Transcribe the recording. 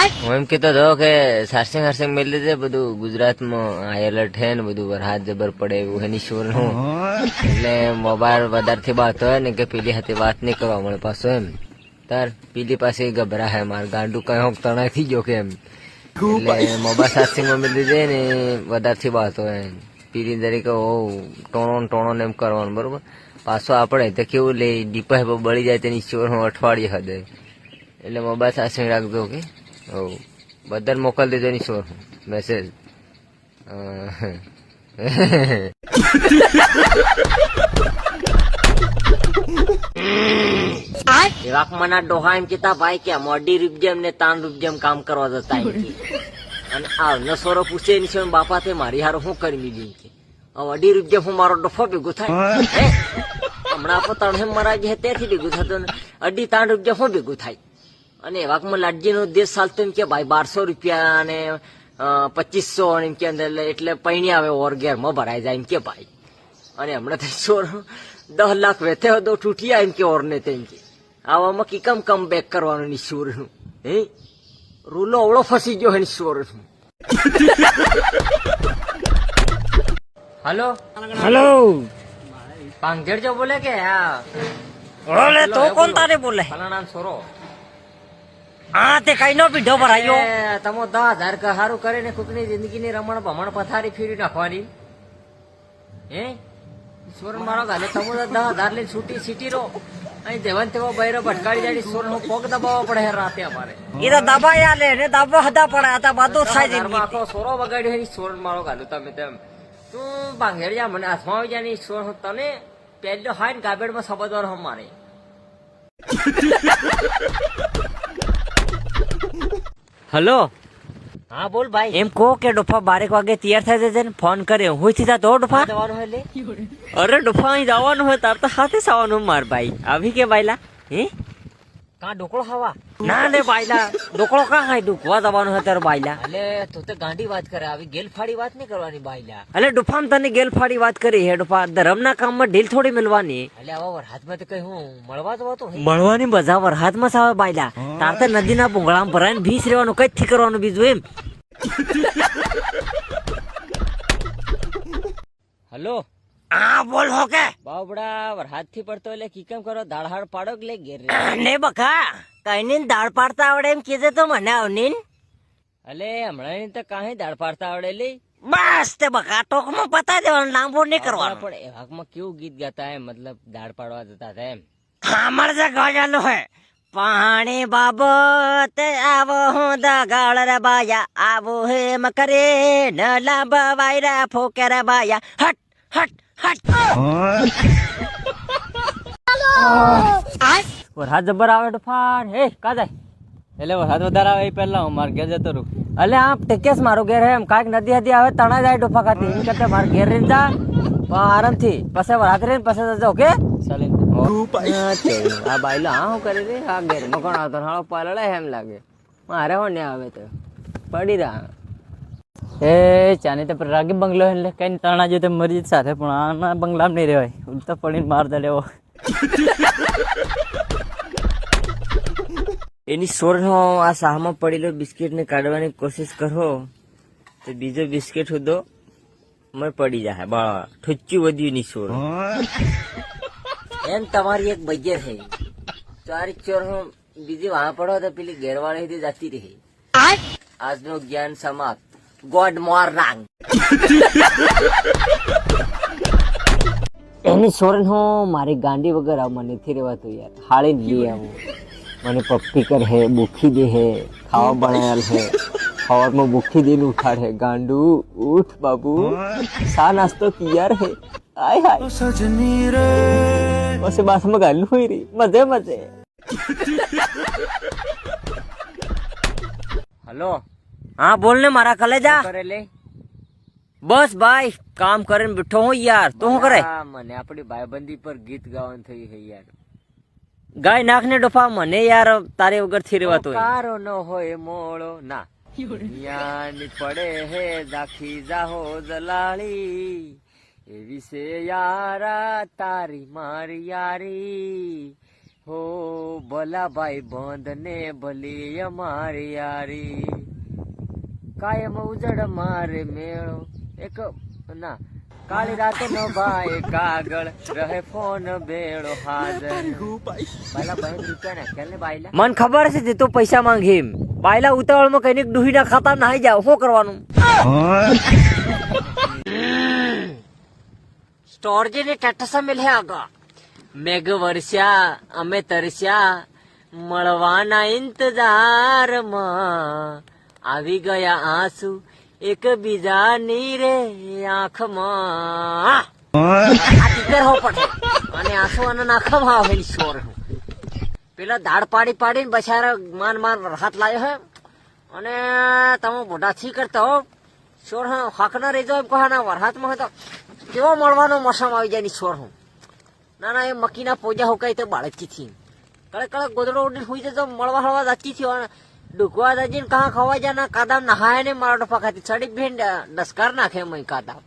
હું એમ કેતો હતો કે સારસિંગ હારસિંગ મેળ લીધે બધું ગુજરાતમાં હાઈ એલર્ટ હે ને બધું વરસાદ જબર પડે એવું હે ઈશ્વર નું એટલે મોબાઈલ વધારે થી વાત હોય ને કે પેલી હાથે વાત નહીં કરવા મળે પાછો એમ તાર પેલી પાસે ગભરા હે માર ગાંડું કયો તણાઈ થઈ ગયો કે એમ એટલે મોબાઈલ સારસિંગ માં મેળ લીધે ને વધારે થી વાત હોય પેલી તરીકે ટોણો ને એમ કરવાનું બરોબર પાછો આપણે તો કેવું લે ડીપા બળી જાય તેની ઈશ્વર હું અઠવાડિયે હદે એટલે મોબાઈલ સાચવી રાખજો કે બધા મોકલી દેજો ની શોર મેસેજ એવાકમાના ડોહા એમ કેતા ભાઈ કે મોડી રૂપજેમ ને તાન રૂપજેમ કામ કરવા જતા અને આ નસોરો પૂછે એની શું બાપા તે મારી હારો શું કરી દીધી કે અઢી રૂપજેમ હું મારો ડોફો ભેગો થાય હમણાં આપો તણ મરા જે ત્યાંથી ભેગું થતું અઢી તાણ રૂપજેમ શું ભેગું થાય અને વાકમાં લાડજી નો દેશ ચાલતો એમ કે ભાઈ 1200 રૂપિયા અને 2500 એમ કે અંદર એટલે પૈણી આવે ઓર ઘેર માં ભરાઈ જાય એમ કે ભાઈ અને હમણાં તો 10 લાખ વેથે હતો તૂટિયા એમ કે ઓર ને તેમ કે આવામાં કીકમ કમ બેક કરવાનું નિશ્વર નું હે રૂલો અવળો ફસી ગયો હે નિશ્વર નું हेलो પાંગેડ જો બોલે કે હા बोले तो कौन तारे बोले ફલા નામ સોરો हाँ ते कई नो पीढ़ो पर आयो તમો 10,000 કે હારું કરીને કુકની જિંદગીની રમણ ભમણ પથારી ફેરી નાખવાની હે ઈશ્વર મારો ગાલે તમો 10,000 લઈને છૂટી સીટી રો અહીં દેવન તેવો બૈરો ભટકાડી જાય ઈશ્વર નો પગ દબાવવા પડે હે રાતે અમારે इधर दबा या ले ने दबा हदा पड़ा था बातो થાય ઘરમાં જિંદગી આખો સોરો બગાડ્યો હે ઈશ્વર મારો ગાલો તમે તેમ તું ભાંગેડ જા મને હાથમાં આવી જાય ને ઈશ્વર હું તને પહેલો હાઈન ગાબેડમાં સબદવાનો અમારે हेलो હા બોલ ભાઈ એમ કહો કે ડોફા 12 વાગે તૈયાર થઈ જજે ને ફોન કરે હું થી તો ડોફા જવાનું હે લે અરે ડોફા અહીં જવાનું હોય તાર તો સાથે આવવાનું માર ભાઈ આવી કે બાયલા હે કા ઢોકળો ખાવા ના લે બાયલા ડોકળો કા ખાય ડુકવા જવાનું હોય તાર બાયલા અલે તું તો ગાંડી વાત કરે આવી ગેલફાડી વાત નહીં કરવાની બાઈલા અલે ડોફામ તને ગેલફાડી વાત કરી હે ડોફા ધર્મના કામમાં ઢીલ થોડી મિલવાની અલે આવા હાથમાં તો કઈ હું મળવા જવા તો મળવાની મજા વરહાદમાં સાવે બાયલા તાર તો નદીના ભૂંગળામાં ભરાઈને ભીસ રહેવાનું કઈ થી કરવાનું બીજું એમ હલો આ બોલ હો કે બાવડા વરહાદ થી પડતો એટલે કીકમ કરો દાળહાડ પાડો કે લે ઘેર રે ને બકા કઈ ને દાળ પાડતા આવડે એમ કીધે તો મને આવની અલે હમણાં તો કાંઈ દાળ પાડતા આવડે લે બસ તે બકા ટોકમાં પતા દેવાનું લાંબો નહીં કરવાનું પણ એ વાકમાં કેવું ગીત ગાતા હે મતલબ દાળ પાડવા જતા હતા એમ અમાર જે ગજાનું હે પાણી બાબત આવો હું દગાળ રે બાયા આવો હેમ કરે ન લાંબા વાયરા ફોકે રે બાયા હટ હટ હટ વરસાદ જબર આવે તો ફાન હે કા જાય એટલે વરસાદ વધારે આવે એ પહેલા હું માર ઘેર જતો રહું અલે આ ટેકેસ મારો ઘેર હે એમ કાંઈક નદી હતી આવે તણા જાય ડોફા ખાતી એમ કરતા માર ઘેર રહીને જા આરામથી પછી રાત રહીને પછી જજો ઓકે ચાલે આ બાઈલો હા હું કરી રે આ ઘેર નો કોણ આવતો હાલો પાલડે એમ લાગે મારે હો ને આવે તો પડી રહ્યા એ ચાની તો રાગી બંગલો એટલે કઈ તણા જો મરી સાથે પણ આના બંગલામાં નહીં રહેવાય ઉલટા પડીને માર દે લેવો એની સોરનો આ સાહમાં પડેલો બિસ્કિટ ને કાઢવાની કોશિશ કરો તો બીજો બિસ્કિટ હતો મને પડી જાય બા ઠુચ્ચું વધ્યું ની સોર એમ તમારી એક બજેર છે ચારી ચોર હું બીજી વાહ પડો તો પેલી ઘેરવાળી જતી રહી આજનું જ્ઞાન સમાપ્ત ગોડ મોર્નિંગ એની સોરન હું મારી ગાંડી વગર આવ મને નથી રહેવાતું યાર હાળી લઈ આવું મને પપ્પી કર હે ભૂખી દે હે ખાવા બનાવેલ હે ખવારમાં ભૂખી દઈને ઉઠાડ હે ગાંડુ ઉઠ બાબુ સા નાસ્તો તૈયાર હે આય હાય સજની રે ઓસે બાસમાં ગાલું હોય રી મજે મજે હલો હા બોલ ને મારા કલેજા કરે લે બસ ભાઈ કામ કરીને બેઠો હું યાર તું શું કરે મને આપણી ભાઈબંધી પર ગીત ગાવાનું થયું છે યાર ગાય નાખ ને ડોફા મને યાર તારે વગર થી રહેવાતું કારો ન હોય મોળો ના યાની પડે હે દાખી જાહો જલાળી એવી છે યારા તારી મારી યારી હો ભલા ભાઈ બંધ ને ભલી અમારી યારી, કાયમ ઉજળ મારે મેળો એક ના કાળી રાતે નો ભાઈ કાગળ રહે ફોન બેડો હાજર. બાયલા બહેન રૂપિયા નાખ્યા ને બાયલા. મન ખબર છે તે તો પૈસા માંગે એમ. બાયલા ઉતાવળમાં કઈ ડુહી ના ખાતા નાહી જાવ, શું કરવાનું? સ્ટોરજી ને ટેટસ મિલ્યા આગા. મેઘ વર્ષ્યા અમે તરસ્યા મળવાના ઇંતજારમાં, આવી ગયા આંસુ એક બીજાની રે આંખમાં. હો પડે અને આંસુ અને આંખમાં આવેલી શોર. પેલા દાળ પાડી પાડીને બચારા માન હાથ લાવ્યો હે અને તમે મોઢાથી કરતા હો શોર. હાક ના રહી જાવ કહાના વરહાતમાં તો કેવો મળવાનો મોસમ આવી જાય ની શોર. હું ના એ મકીના પોજા હુકાય તો બાળકી થી કડક કડક ગોદડો ઉડીને હુઈ જતો મળવા હળવા જાતી થયો. ડુકવા દાજીને કહા ખવા જા ના કાદામ નહાય ને મારો ડફા ખાતી સડી ભેંડ ડસ્કાર નાખે મય કાદામ.